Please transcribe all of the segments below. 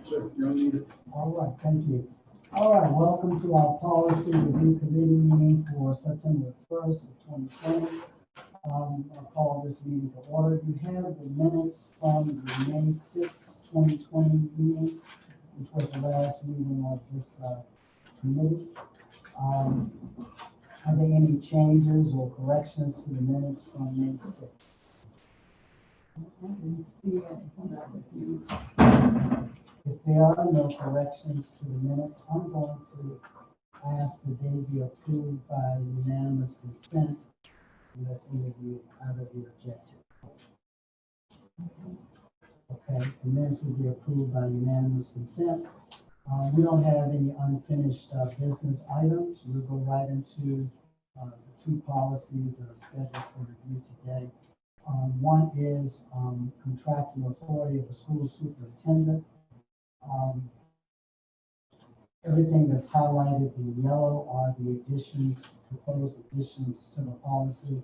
Sir, you're unmuted. All right, thank you. All right, welcome to our policy review committee meeting for September 1st of 2020. I'll call this meeting to order. You have the minutes from the May 6th, 2020 meeting, which was the last meeting of this committee. Are there any changes or corrections to the minutes from May 6th? I didn't see anything I reviewed. If there are no corrections to the minutes, I'm going to ask that they be approved by unanimous consent unless any of you object. Okay, the minutes will be approved by unanimous consent. We don't have any unfinished business items. We'll go right into the two policies that are scheduled for review today. One is contractual authority of the school superintendent. Everything that's highlighted in yellow are the additions, proposed additions to the policy.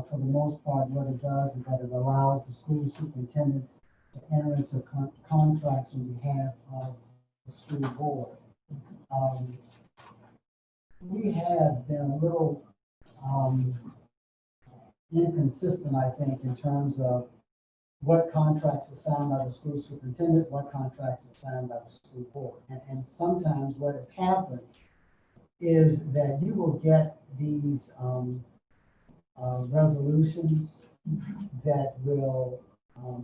For the most part, what it does is that it allows the school superintendent to enter into contracts on behalf of the school board. We have been a little inconsistent, I think, in terms of what contracts are signed by the school superintendent, what contracts are signed by the school board. And sometimes what has happened is that you will get these resolutions that will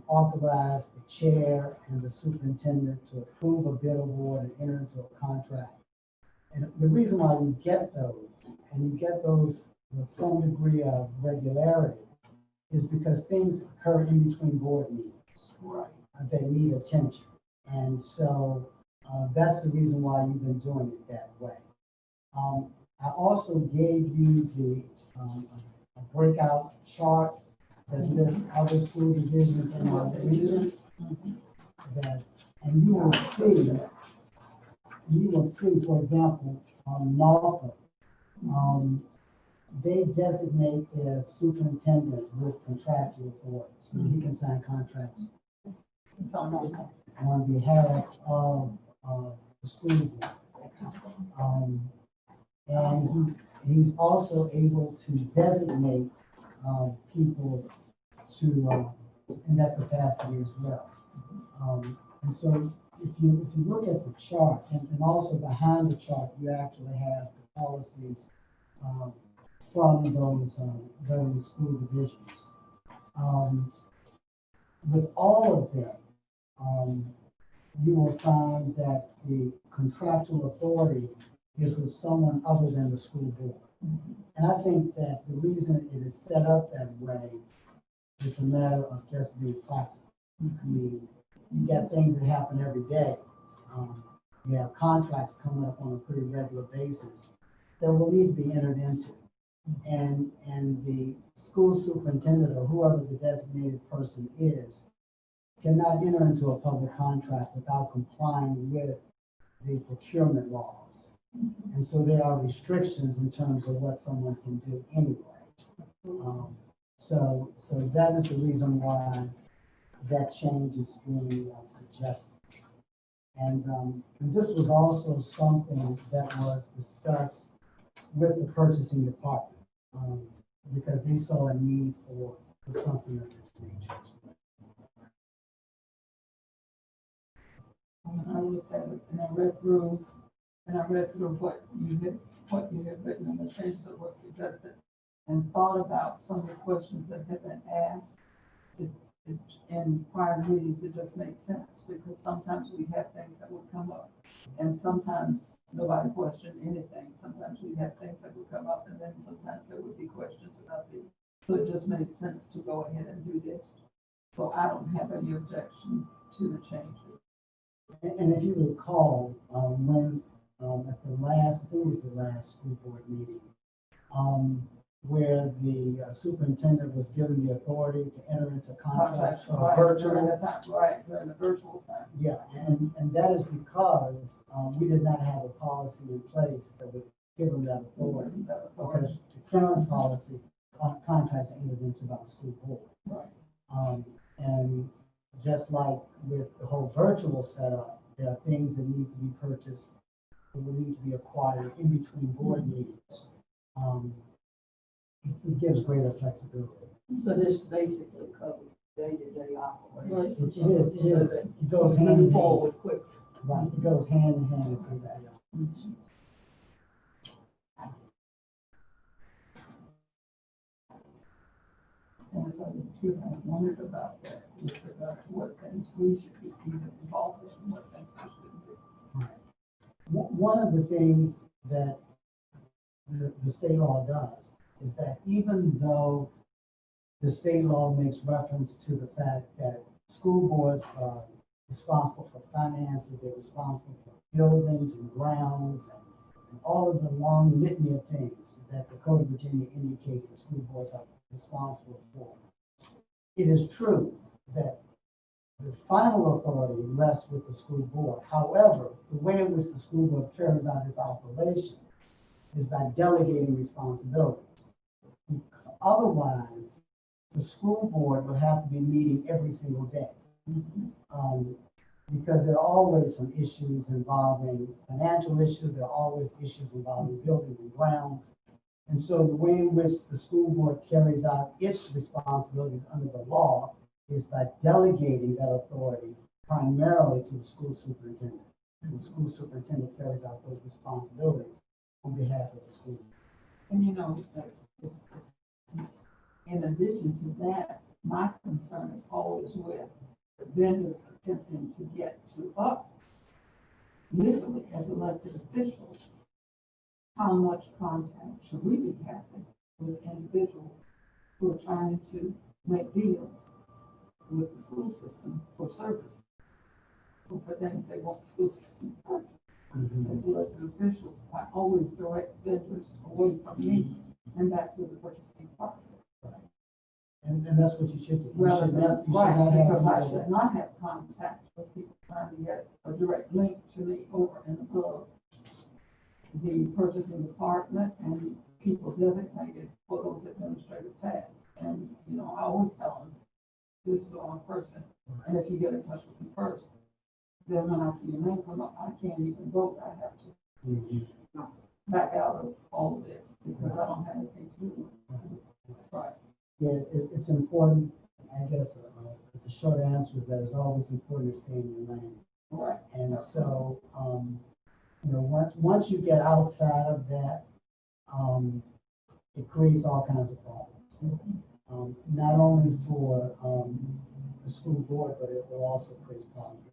authorize the chair and the superintendent to approve a bid award and enter into a contract. And the reason why you get those, and you get those with some degree of regularity, is because things occur in between board meetings. Right. That need attention. And so that's the reason why you've been doing it that way. I also gave you the a breakout chart that lists other school divisions in our region. That, and you will see, for example, Norfolk, they designate their superintendent with contractual authority, so he can sign contracts on behalf of the school board. And he's also able to designate people to in that capacity as well. And so if you look at the chart, and also behind the chart, you actually have the policies from those various school divisions. With all of them, you will find that the contractual authority is with someone other than the school board. And I think that the reason it is set up that way is a matter of just being practical. I mean, you got things that happen every day. You have contracts coming up on a pretty regular basis that will need to be entered into. And the school superintendent or whoever the designated person is cannot enter into a public contract without complying with the procurement laws. And so there are restrictions in terms of what someone can do anyway. So that is the reason why that change is being suggested. And this was also something that was discussed with the purchasing department because they saw a need for something of this nature. I looked at it and I read through what you had written and the changes that were suggested, and thought about some of the questions that had been asked. In prior meetings, it just makes sense because sometimes we have things that would come up, and sometimes nobody questioned anything. Sometimes we have things that would come up, and then sometimes there would be questions about these. So it just made sense to go ahead and do this. So I don't have any objection to the changes. And if you recall, when at the last, I think it was the last school board meeting, where the superintendent was given the authority to enter into contracts virtual. During the virtual time. Yeah, and that is because we did not have a policy in place that would give them that authority. Because the current policy, contracts are entered into by the school board. Right. And just like with the whole virtual setup, there are things that need to be purchased, that will need to be acquired in between board meetings. It gives greater flexibility. So this basically covers day-to-day operations. It is, it goes hand in Move hand. forward quick. Right, it goes hand in hand with day-to-day operations. And so the truth, I wondered about that, with regard to what things we should be even involved in, and what things we shouldn't do. One of the things that the state law does is that even though the state law makes reference to the fact that school boards are responsible for finances, they're responsible for buildings and grounds and all of the long litany of things that the Code of Virginia indicates that school boards are responsible for. It is true that the final authority rests with the school board. However, the way in which the school board carries out its operation is by delegating responsibilities. Otherwise, the school board would have to be meeting every single day. Because there are always some issues involving financial issues, there are always issues involving buildings and grounds. And so the way in which the school board carries out its responsibilities under the law is by delegating that authority primarily to the school superintendent. And the school superintendent carries out those responsibilities on behalf of the school. And you know, in addition to that, my concern is always with vendors attempting to get to us, literally as elected officials. How much contact should we be having with individuals who are trying to make deals with the school system for service? So for things they want the school system to purchase. As elected officials, I always direct vendors away from me and back to the purchasing process. And that's what you should do. You Rather should than, not, you should right, not have. because I should not have contact with people trying to get a direct link to me over and above the purchasing department and people designated for those administrative tasks. And, you know, I always tell them, this is the wrong person. And if you get in touch with me first, then when I see your name come up, I can't even vote. I have to back out of all of this because I don't have anything to do with it. Right. Yeah, it's important, I guess, the short answer is that it's always important to stay in your lane. Right. And so, you know, once you get outside of that, it creates all kinds of problems. Not only for the school board, but it will also create problems.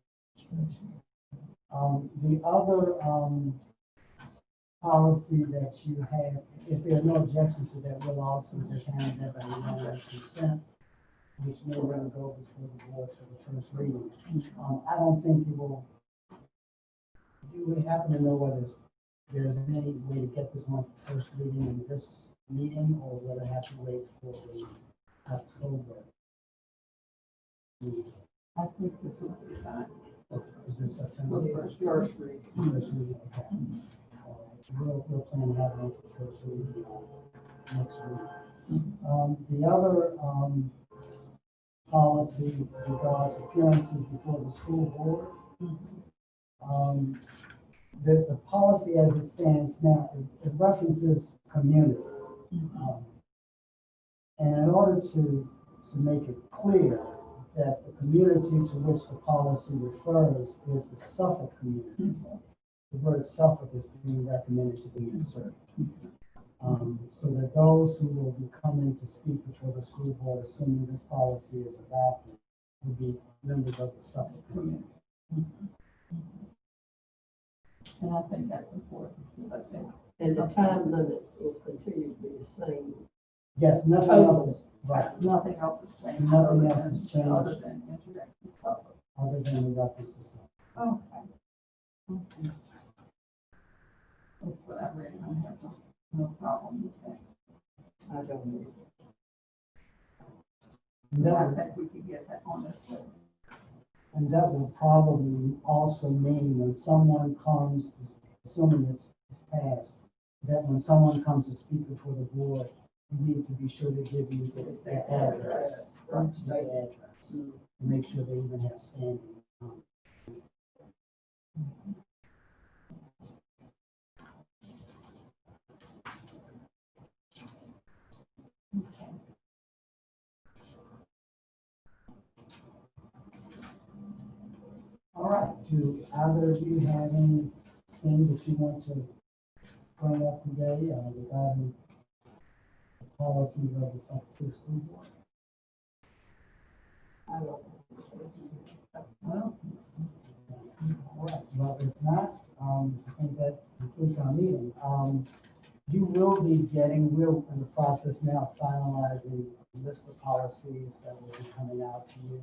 The other policy that you have, if there are no objections to that, we'll also just handle that by unanimous consent, which may want to go before the board for the first reading. I don't think you will. Do we happen to know whether there's any way to get this on first reading in this meeting, or will it have to wait for the October meeting? I think this would be fine. Is this September? For the first reading. First reading, okay. All right. We'll plan to have it on for first reading next week. The other policy regards appearances before the school board. The policy as it stands now, it references community. And in order to make it clear that the community to which the policy refers is the Suffolk community, the word Suffolk is being recommended to be inserted. So that those who will be coming to speak before the school board, assuming this policy is adopted, will be members of the Suffolk community. And I think that's important because I think. And the time limit will continue to be the same. Yes, nothing else is, right, Nothing else has changed. Nothing else has changed. Other than introductory stuff. other than the reference to Suffolk. Okay. That's what I read. I have no problem with that. I don't know. And But I that, think we could get that on this way. and that will probably also mean when someone comes, assuming it's passed, that when someone comes to speak before the board, you need to be sure they give you their address. Right. Their address, to make sure they even have standing. All right, do either of you have anything that you want to bring up today regarding the policies of the Suffolk City School Board? I don't. Well, All right, well, if not, I think that concludes our meeting. You will be getting, we're in the process now of finalizing a list of policies that will be coming out to you.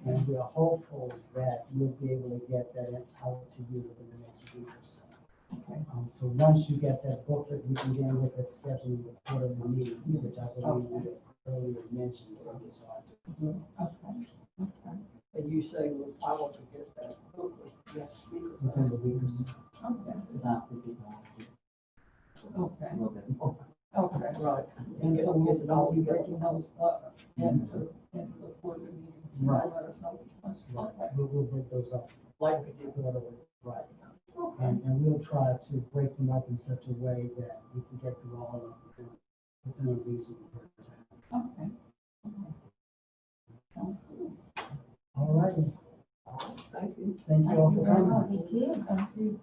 And we are hopeful that you'll be able to get that out to you within the next week or so. okay. So once you get that booklet, we can then look at scheduling the quarterly meetings, which I believe we had earlier mentioned. Okay, okay, And you say, well, I want to get that booklet next week or Within something. the week or so. okay, It's about 50 policies, okay, a little bit. okay. Right. And so Get it all we'll be together. breaking those up into the quarterly meetings. You Right. Let us know which ones. Right, Okay, we'll break those up. Like we did. Right. okay, And we'll try to break them up in such a way that we can get through all of them within a reasonable period of time. okay. Okay. Sounds good. All righty. Thank you. Thank you all Thank for you very coming. much. Thank you.